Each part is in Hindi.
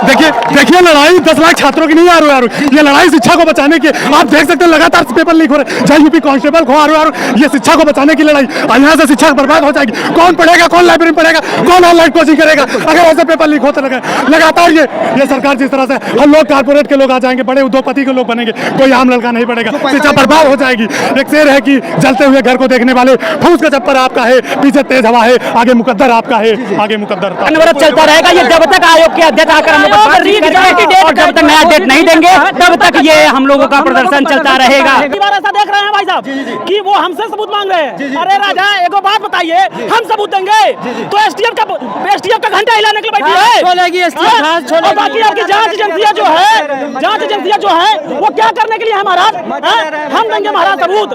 देखिए लड़ाई 10 लाख छात्रों की नहीं है आरो ये लड़ाई शिक्षा को बचाने की। आप देख सकते हैं लगातार पेपर लीक हो रहे हैं, चाहे यूपी कांस्टेबल को आरो ये शिक्षा को बचाने की लड़ाई। यहाँ से शिक्षा बर्बाद हो जाएगी। कौन पढ़ेगा, कौन लाइब्रेरी में पढ़ेगा, कौन ऑनलाइन कोचिंग करेगा अगर ऐसे पेपर लीक होते लगे लगातार। ये सरकार जिस तरह से हम लोग कारपोरेट के लोग आ जाएंगे, बड़े उद्योगपति के लोग बनेंगे, कोई आम लड़का नहीं पढ़ेगा, शिक्षा बर्बाद हो जाएगी। एक शेर है कि जलते हुए घर को देखने वाले फूस का चप्पर आपका है, पीछे तेज हवा है, आगे मुकद्दर आपका है, आगे मुकद्दर अनवरत चलता रहेगा ये जब तक आयोग के अध्यक्ष आकर हम लोग और जब तक नया डेट नहीं देंगे तब तक ये हम लोगों का प्रदर्शन चलता रहेगा। ऐसा देख रहे हैं भाई साहब कि वो हमसे सबूत मांग रहे हैं। अरे राजा एक बात बताइए, हम सबूत देंगे तो एसटीएफ का घंटा हिलाने के लिए बैठी है। और बाकी आपकी जांच एजेंसियां जो है वो क्या करने के लिए है महाराज? हम देंगे महाराज सबूत।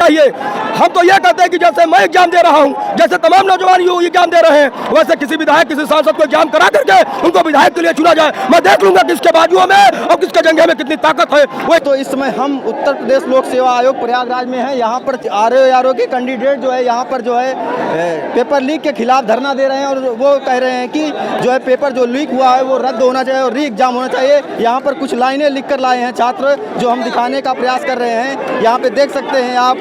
हम तो ये कहते हैं कि जैसे मैं एग्जाम दे रहा हूँ, जैसे तमाम नौजवान एग्जाम दे रहे हैं, वैसे किसी विधायक किसी सांसद को एग्जाम करा करके उनको विधायक के लिए चुना जाए। मैं देख लूंगा किसके बाजुओं में और किसके जंघे में कितनी ताकत है। वो तो इस समय हम उत्तर प्रदेश लोक सेवा आयोग प्रयागराज में हैं। यहाँ पर आरओ के कैंडिडेट जो है यहाँ पर जो है पेपर लीक के खिलाफ धरना दे रहे हैं और वो कह रहे हैं कि जो है पेपर जो लीक हुआ है वो रद्द होना चाहिए और री एग्जाम होना चाहिए। यहाँ पर कुछ लाइनें लिख कर लाए हैं छात्र, जो हम दिखाने का प्रयास कर रहे हैं। यहाँ पे देख सकते हैं आप,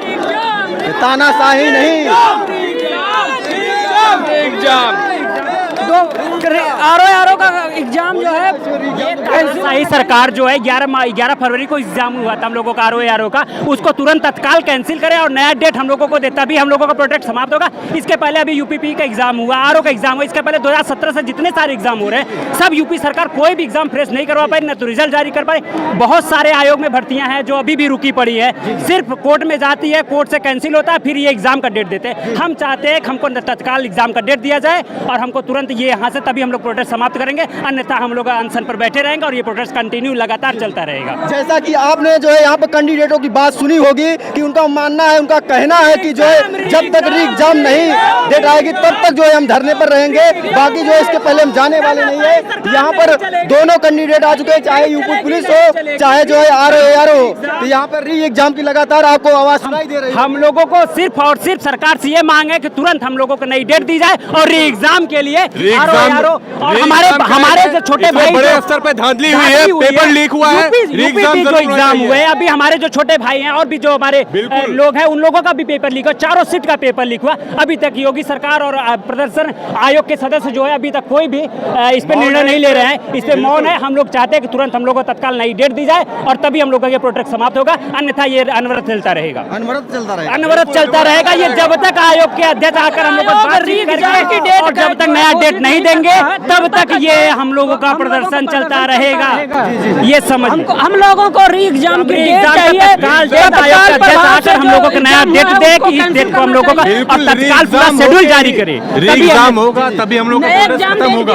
तानाशाही नहीं, आरो का एग्जाम जो है सही सरकार जो है 11 फरवरी को एग्जाम हुआ था हम लोगों का आरो का, उसको तुरंत तत्काल कैंसिल करें और नया डेट हम लोगों को दे, तभी हम लोगों का प्रोजेक्ट समाप्त होगा। इसके पहले अभी यूपीपी का एग्जाम हुआ, आरो का एग्जाम हुआ, इसके पहले 2017 से जितने सारे एग्जाम हो रहे हैं सब यूपी सरकार कोई भी एग्जाम फ्रेश नहीं करवा पाई, न तो रिजल्ट जारी कर पाई। बहुत सारे आयोग में भर्तियां हैं जो अभी भी रुकी पड़ी है, सिर्फ कोर्ट में जाती है, कोर्ट से कैंसिल होता है, फिर ये एग्जाम का डेट देते हैं। हम चाहते हैं कि हमको तत्काल एग्जाम का डेट दिया जाए और हमको तुरंत ये यहाँ से, तभी हम लोग प्रोटेस्ट समाप्त करेंगे, अन्यथा हम लोग अनशन पर बैठे रहेंगे और ये प्रोटेस्ट कंटिन्यू लगातार चलता रहेगा। जैसा कि आपने जो है यहाँ पर कैंडिडेटों की बात सुनी होगी कि उनका मानना है, उनका कहना है कि जो है जब तक री एग्जाम नहीं डेट आएगी तब तक जो है हम धरने पर रहेंगे, बाकी जो है इसके पहले हम जाने वाले नहीं है। यहाँ पर दोनों कैंडिडेट आ चुके हैं, चाहे यूपी पुलिस हो चाहे जो है आरओ हो, तो यहाँ पर री एग्जाम की लगातार आपको आवाज सुनाई दे रही है। हम लोगों को सिर्फ और सिर्फ सरकार से ये मांग है कि तुरंत हम लोगों को नई डेट दी जाए और री एग्जाम के लिए और हमारे जो छोटे भाई बड़े स्तर पे धांधली हुई है, पेपर लीक हुआ है, जो एग्जाम हुए अभी हमारे जो छोटे भाई हैं और भी जो हमारे लोग हैं उन लोगों का भी पेपर लीक हुआ, 4 सीट का पेपर लीक हुआ। अभी तक योगी सरकार और प्रदर्शन आयोग के सदस्य जो है अभी तक कोई भी इस पर निर्णय नहीं ले रहे हैं, इस पर मौन है। हम लोग चाहते हैं कि तुरंत हम लोग को तत्काल नई डेट दी जाए और तभी हम लोग का ये प्रोटेस्ट समाप्त होगा, अन्यथा ये अनवरत चलता रहेगा। अनवरत चलता रहेगा ये जब तक आयोग के अध्यक्ष आकर हम लोग और जब तक नया डेट नहीं देंगे तब तक ये हम लोगों का प्रदर्शन चलता रहेगा। ये समझ हम लोगों को री एग्जाम की डेट चाहिए, हम लोगों को नया डेट दे कि इस डेट को हम लोगों का और तत्काल पूरा शेड्यूल जारी करे, एग्जाम होगा तभी हम लोग खत्म होगा।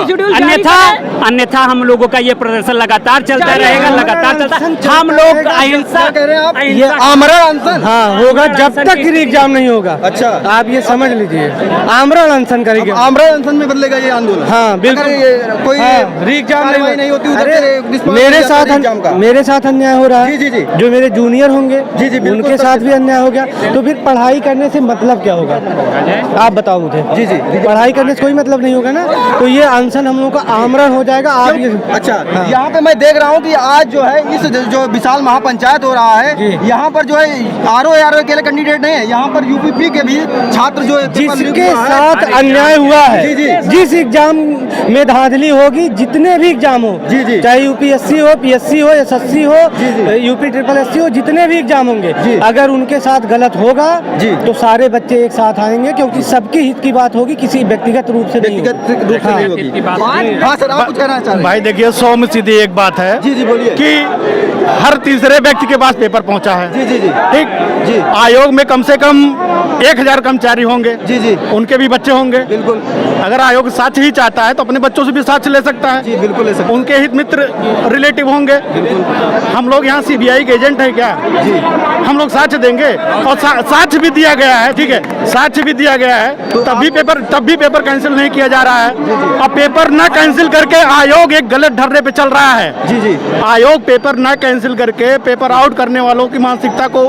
अन्यथा हम लोगों का ये प्रदर्शन लगातार चलता रहेगा, लगातार चलता। हम लोग अहिंसा आमरण अनशन होगा जब तक री एग्जाम नहीं होगा। अच्छा, आप ये समझ लीजिए, आमरण अनशन करेंगे। आमरण अनशन में बदलेगा ये आंदोलन? हाँ बिल्कुल। कोई री एग्जाम नहीं होती मेरे साथ अन्याय हो रहा है। जी, जो मेरे जूनियर होंगे उनके साथ भी अन्याय हो गया, तो फिर पढ़ाई करने से मतलब क्या होगा? आप बताओ मुझे। जी पढ़ाई करने से कोई मतलब नहीं होगा ना, तो ये अनशन हम लोगों का आमरण हो जाएगा। आप ये अच्छा, यहाँ पे मैं देख रहा हूँ कि आज जो है इस जो विशाल महापंचायत हो रहा है, यहाँ पर जो है आरओ के लिए कैंडिडेट नहीं है, यहाँ पर यूपी के भी छात्र जो है जिसके साथ अन्याय हुआ है, जिस एग्जाम में धांधली होगी, जितने भी एग्जाम हो, चाहे यूपीएससी हो, पीएससी हो, एसएससी हो, यूपी SSC हो, जितने भी एग्जाम होंगे, अगर उनके साथ गलत होगा तो सारे बच्चे एक साथ आएंगे, क्योंकि सबके हित की बात होगी, किसी व्यक्तिगत रूप से नहीं होगी। हाँ सर, आप कुछ कहना चाह रहे हैं? भाई देखिए, 100 में सीधी एक बात है जी बोलिए कि हर तीसरे व्यक्ति के पास पेपर पहुंचा है। जी ठीक। आयोग में कम से कम 1000 कर्मचारी होंगे। उनके भी बच्चे होंगे। बिल्कुल। अगर आयोग साक्ष्य ही चाहता है तो अपने बच्चों से भी साक्ष्य ले सकता है। बिल्कुल ले सकता है। उनके हित मित्र रिलेटिव होंगे। हम लोग यहाँ सीबीआई के एजेंट हैं क्या? हम लोग साक्ष्य देंगे और साक्ष्य भी दिया गया है, ठीक है, साक्ष्य भी दिया गया है, तब भी पेपर कैंसिल नहीं किया जा रहा है। अब पेपर ना कैंसिल करके आयोग एक गलत ढर्रे पे चल रहा है। जी आयोग पेपर ना कैंसिल करके पेपर आउट करने वालों की मानसिकता को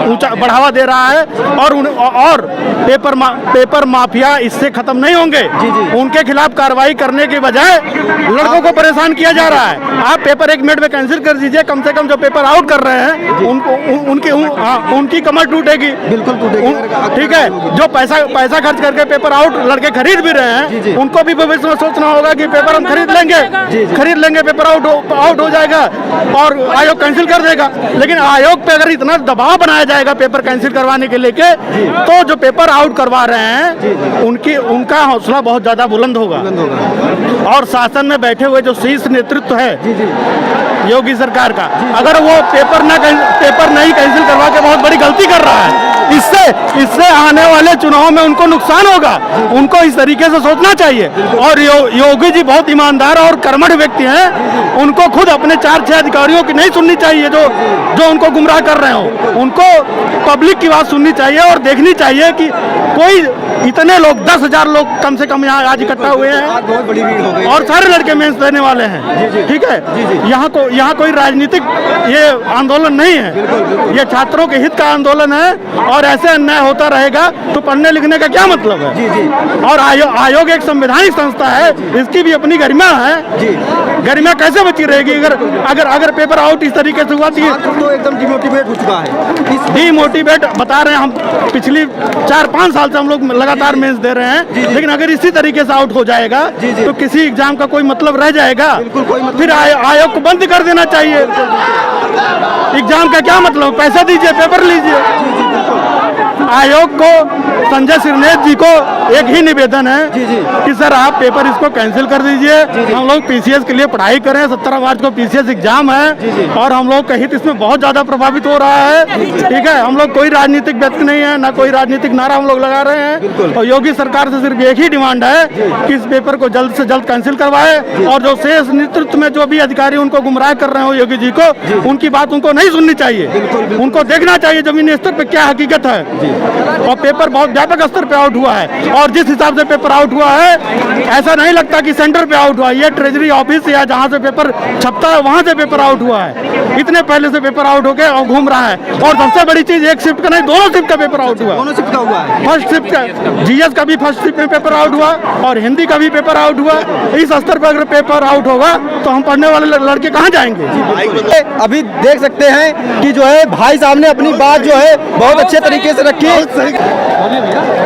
ऊंचा बढ़ावा दे रहा है और पेपर माफिया इससे खत्म नहीं होंगे। उनके खिलाफ कार्रवाई करने के बजाय लड़कों को परेशान किया जा रहा है। आप पेपर 1 मिनट में कैंसिल कर दीजिए, कम से कम जो पेपर आउट कर रहे हैं उनकी कमर टूटेगी। बिल्कुल टूटेगी, ठीक है। जो पैसा खर्च करके पेपर आउट लड़के खरीद भी रहे हैं, उनको भी भविष्य में सोचना होगा कि पेपर हम खरीद लेंगे, पेपर आउट हो जाएगा और आयोग कैंसिल कर देगा। लेकिन आयोग पे अगर इतना दबाव बनाया जाएगा पेपर कैंसिल करवाने के लेके, तो जो पेपर आउट करवा रहे हैं उनका हौसला बहुत ज्यादा बुलंद होगा। और शासन में बैठे हुए जो शीर्ष नेतृत्व है योगी सरकार का, अगर वो पेपर नहीं कैंसिल करवा के बहुत बड़ी गलती कर रहा है, इससे आने वाले चुनाव में उनको नुकसान होगा। उनको इस तरीके से सोचना चाहिए। और योगी जी बहुत ईमानदार और कर्मठ व्यक्ति हैं। उनको खुद अपने 4-6 अधिकारियों की नहीं सुननी चाहिए जो उनको गुमराह कर रहे हो। उनको पब्लिक की बात सुननी चाहिए और देखनी चाहिए कि कोई इतने लोग 10,000 लोग कम से कम यहाँ आज इकट्ठा हुए हैं, बहुत बड़ी भीड़ हो गई और सारे लड़के मेंस देने वाले हैं। ठीक है, यहाँ कोई राजनीतिक ये आंदोलन नहीं है, ये छात्रों के हित का आंदोलन है। और ऐसे अन्याय होता रहेगा तो पढ़ने लिखने का क्या मतलब है? और आयोग एक संवैधानिक संस्था है, इसकी भी अपनी गरिमा है। गरिमा कैसे बची रहेगी अगर पेपर आउट इस तरीके से हुआ? तो एकदम डिमोटिवेट हो चुका है। डिमोटिवेट बता रहे हैं हम, पिछली 4-5 साल से हम लोग लगातार मेंस दे रहे हैं, लेकिन अगर इसी तरीके से आउट हो जाएगा तो किसी एग्जाम का कोई मतलब रह जाएगा? फिर आयोग को बंद कर देना चाहिए। एग्जाम का क्या मतलब? पैसा दीजिए, पेपर लीजिए। आयोग को, संजय सिरनेत जी को एक ही निवेदन है कि सर आप पेपर इसको कैंसिल कर दीजिए। हम लोग पीसीएस के लिए पढ़ाई करें, 17 मार्च को पीसीएस एग्जाम है और हम लोग का हित इसमें बहुत ज्यादा प्रभावित हो रहा है। ठीक है, हम लोग कोई राजनीतिक व्यक्ति नहीं है, ना कोई राजनीतिक नारा हम लोग लगा रहे हैं। और योगी सरकार से सिर्फ एक ही डिमांड है कि इस पेपर को जल्द से जल्द कैंसिल करवाए। और जो शेष नेतृत्व में जो भी अधिकारी उनको गुमराह कर रहे हो योगी जी को, उनकी बात उनको नहीं सुननी चाहिए। उनको देखना चाहिए जमीनी स्तर पर क्या हकीकत है। और पेपर बहुत व्यापक स्तर पे आउट हुआ है, और जिस हिसाब से पेपर आउट हुआ है ऐसा नहीं लगता कि सेंटर पे आउट हुआ है। ये ट्रेजरी ऑफिस या जहाँ से पेपर छपता है वहाँ से पेपर आउट हुआ है। इतने पहले से पेपर आउट हो गया और घूम रहा है। और सबसे बड़ी चीज, एक शिफ्ट का नहीं, दोनों शिफ्ट का पेपर आउट हुआ। दोनों शिफ्ट का हुआ है। फर्स्ट शिफ्ट का जीएस का भी फर्स्ट शिफ्ट में पेपर आउट हुआ और हिंदी का भी पेपर आउट हुआ। इस स्तर पर अगर पेपर आउट होगा तो हम पढ़ने वाले लड़के कहाँ जाएंगे? अभी देख सकते हैं कि जो है भाई साहब ने अपनी बात जो है बहुत अच्छे तरीके से रखी है।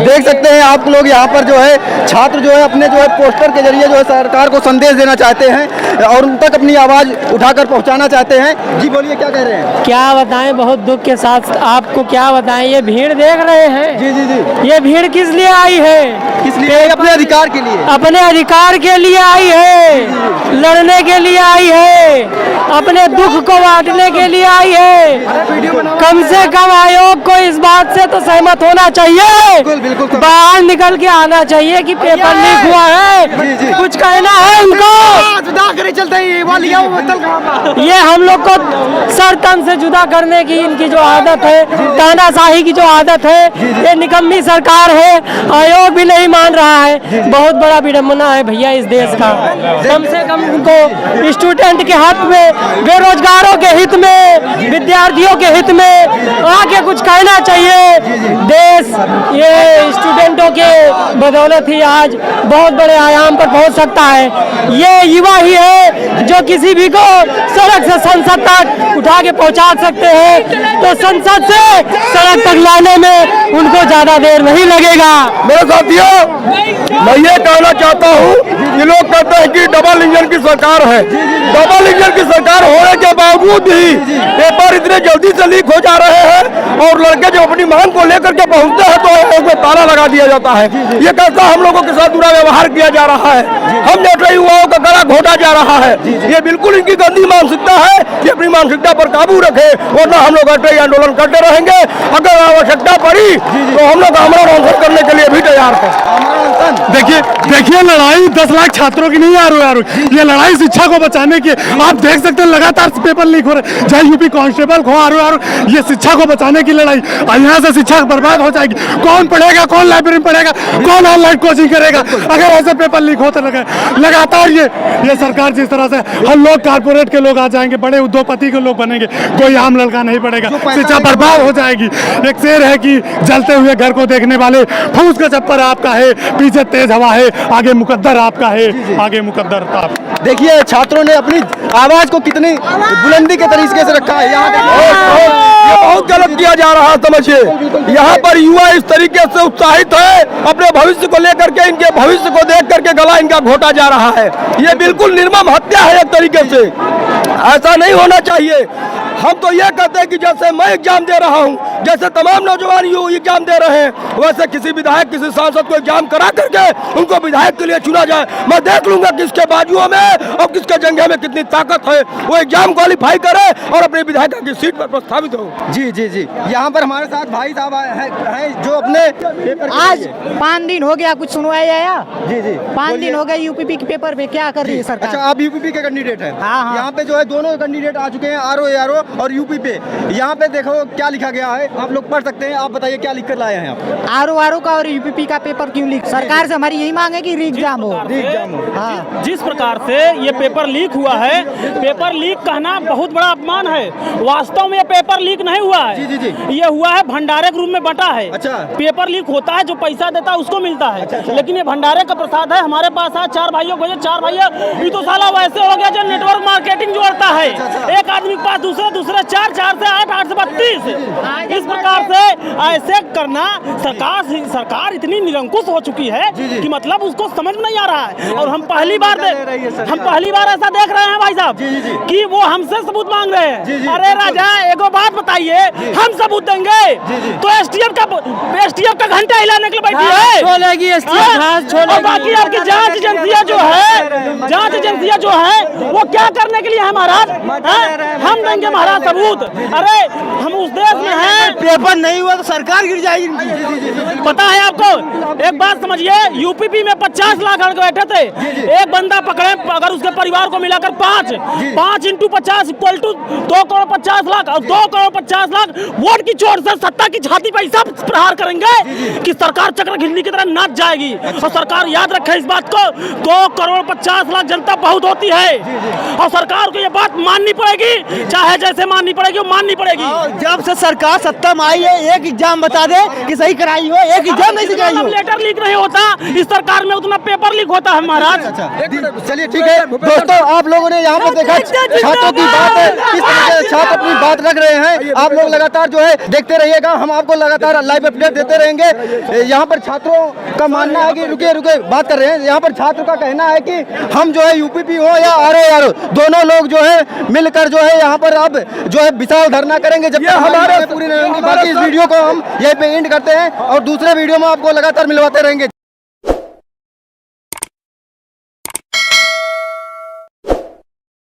देख सकते हैं आप लोग यहाँ पर जो है छात्र जो है अपने जो है पोस्टर के जरिए जो है सरकार को संदेश देना चाहते हैं और उन तक अपनी आवाज उठाकर पहुँचाना चाहते हैं। जी बोलिए, क्या कह रहे हैं? क्या बताएं, बहुत दुख के साथ आपको क्या बताएं, ये भीड़ देख रहे हैं। जी। ये भीड़ किस लिए आई है? किस लिए? अपने अधिकार के लिए। अपने अधिकार के लिए आई है, लड़ने के लिए आई है, अपने दुख को बांटने के लिए आई है। कम से कम आयोग को इस बात से तो सहमत होना चाहिए, बिल्कुल बाहर निकल के आना चाहिए कि पेपर लीक हुआ है। कुछ कहना है उनको। ये हम लोग को सर तन से जुदा करने की इनकी जो आदत है, तानाशाही की जो आदत है, ये निकम्मी सरकार है। आयोग भी नहीं मान रहा है। बहुत बड़ा विडम्बना है भैया इस देश का। कम से कम उनको स्टूडेंट के हक में, बेरोजगारों के हित में, विद्यार्थियों के हित में आके कुछ कहना चाहिए। देश ये स्टूडेंटों के बदौलत ही आज बहुत बड़े आयाम पर पहुंच सकता है। ये युवा ही है जो किसी भी को सड़क से संसद तक उठा के पहुंचा सकते हैं। तो संसद से सड़क तक लाने में उनको ज्यादा देर नहीं लगेगा। मेरे साथियों, मैं ये कहना चाहता हूँ, ये लोग कहते हैं कि डबल इंजन की सरकार है। डबल इंजन की सरकार होने के बावजूद भी पेपर इतने जल्दी से लीक हो जा रहे हैं और लड़के जब अपनी मांग को लेकर के पहुंचते हैं तो आयोग में ताला लगा दिया जाता है। ये कैसा हम लोगों के साथ बुरा व्यवहार किया जा रहा है। हम नेता युवाओं का गला घोटा जा रहा है। ये बिल्कुल इनकी गंदी मानसिकता है। ये अपनी मानसिकता पर काबू रखे, वरना हम लोग अटल आंदोलन करते रहेंगे। अगर आवश्यकता पड़ी तो हम लोग आमरण अनशन करने के लिए भी तैयार हैं। देखिए लड़ाई 10 लाख छात्रों की नहीं यार, ये लड़ाई शिक्षा को बचाने की। आप देख सकते हैं लगातार पेपर लीक हो रहे, चाहे यूपी कांस्टेबल हो आर ये शिक्षा को बचाने की लड़ाई। यहाँ से शिक्षा बर्बाद हो जाएगी। कौन पढ़ेगा, कौन लाइब्रेरी में पढ़ेगा, कौन ऑनलाइन कोचिंग करेगा अगर ऐसे पेपर लीक होते लगे लगातार। ये सरकार जिस तरह से हम लोग कारपोरेट के लोग आ जाएंगे, बड़े उद्योगपति के लोग बनेंगे, कोई आम लड़का नहीं पढ़ेगा, शिक्षा बर्बाद हो जाएगी। एक शेर है कि जलते हुए घर को देखने वाले, फूस का चप्पर आपका है, पीछे तेज हवा है, आगे मुकद्दर आपका है, आगे मुकद्दर आप। देखिए छात्रों ने अपनी आवाज को कितनी बुलंदी के तरीके से रखा है। यहाँ ये बहुत गलत किया जा रहा है, समझिए। यहाँ पर युवा इस तरीके से उत्साहित है, अपने भविष्य को लेकर के, इनके भविष्य को देख करके गला इनका घोटा जा रहा है। ये बिल्कुल निर्मम हत्या है एक तरीके से। ऐसा नहीं होना चाहिए। हम तो ये कहते हैं कि जैसे मैं एग्जाम दे रहा हूँ, जैसे तमाम नौजवान एग्जाम दे रहे हैं, वैसे किसी विधायक, किसी सांसद को एग्जाम करा करके उनको विधायक के लिए चुना जाए। मैं देख लूंगा किसके बाजुओं में और किसके जंघे में कितनी ताकत है। वो एग्जाम क्वालिफाई करे और अपने विधायक की सीट पर प्रस्तावित हो। जी जी जी, यहाँ पर हमारे साथ भाई साहब हैं जो अपने आज 5 दिन हो गया, कुछ सुनवाई आया। जी जी, 5 दिन हो गए यूपीपी के पेपर पे, क्या कर रही है सरकार? अच्छा, आप यूपीपी के कैंडिडेट हैं? हाँ। यहाँ पे जो है दोनों कैंडिडेट आ चुके हैं, आरओ और यूपी पे। यहाँ पे देखो क्या लिखा गया है, आप लोग पढ़ सकते हैं। आप बताइए क्या लिख कर लाए हैं आप? आरओ का और यूपीपी का पेपर क्यों लीक? सरकार से हमारी यही मांग है कि री एग्जाम हो। हाँ, जिस प्रकार से ये पेपर लीक हुआ है, पेपर लीक कहना बहुत बड़ा अपमान है। वास्तव में ये पेपर लीक नहीं हुआ है। जी जी जी, ये हुआ है भंडारे के रूप में बंटा है। अच्छा। पेपर लीक होता है, जो पैसा देता है उसको मिलता है। अच्छा। लेकिन ये भंडारे का प्रसाद है। हमारे पास है 4 भाइयों को, 4 भाइयों ये तो साला वैसे हो गया जो नेटवर्क मार्केटिंग जोड़ता है। एक आदमी के पास दूसरे 4 से 8, 8 से 32। इस प्रकार से ऐसे करना, सरकार इतनी निरंकुश हो चुकी है कि मतलब उसको समझ नहीं आ रहा है। और हम पहली बार ऐसा देख रहे हैं भाई साहब कि वो हमसे सबूत मांग रहे हैं। अरे राजा, एगो बात बताइए, हम सबूत देंगे तो एसटीएफ का घंटा हिलाने के लिए बैठी है। और बाकी आपकी जांच एजेंसियां जो है वो क्या करने के लिए है महाराज? हम देंगे महाराज सबूत। अरे हम उस देश में हैं, पेपर नहीं हुआ तो सरकार गिर जाएगी। पता है आपको? एक बात समझिए, यूपीपी में 50 लाख लड़के बैठे थे। एक बंदा पकड़े, अगर उसके परिवार को मिलाकर 5 × 50 इक्वल टू 2 करोड़ 50 लाख, और 2 करोड़ 50 लाख वोट की चोट से सत्ता की छाती पर ऐसा प्रहार करेंगे कि सरकार चक्र घिरनी की तरह नाच जाएगी। और सरकार याद रखे इस बात को, 2 करोड़ 50 लाख जनता बहुत होती है और सरकार को ये बात माननी पड़ेगी, चाहे जैसे माननी पड़ेगी वो माननी पड़ेगी। जब से सरकार सत्ता में आई है, एक एग्जाम बता दे कि सही कराई हो, एक एग्जाम नहीं कराई हो। लेटर लीक नहीं होता इस सरकार में, उतना पेपर लीक होता है महाराज। चलिए ठीक है दोस्तों, आप लोगों ने यहाँ पर देखा छात्रों की बात है, किस तरह से छात्र अपनी बात रख रहे हैं। आप लोग लगातार जो है देखते रहिएगा, हम आपको लगातार लाइव अपडेट देते रहेंगे। यहाँ पर छात्रों का मानना है कि रुके बात कर रहे हैं। यहाँ पर छात्र का कहना है कि हम जो है यूपीपी हो या आरओ दोनों लोग जो है मिलकर जो है यहाँ पर अब जो है विशाल धरना करेंगे जब तक हमारे पूरी नहीं होंगी। बाकी इस वीडियो को हम यहीं पे एंड करते हैं और दूसरे वीडियो में आपको लगातार मिलवाते रहेंगे।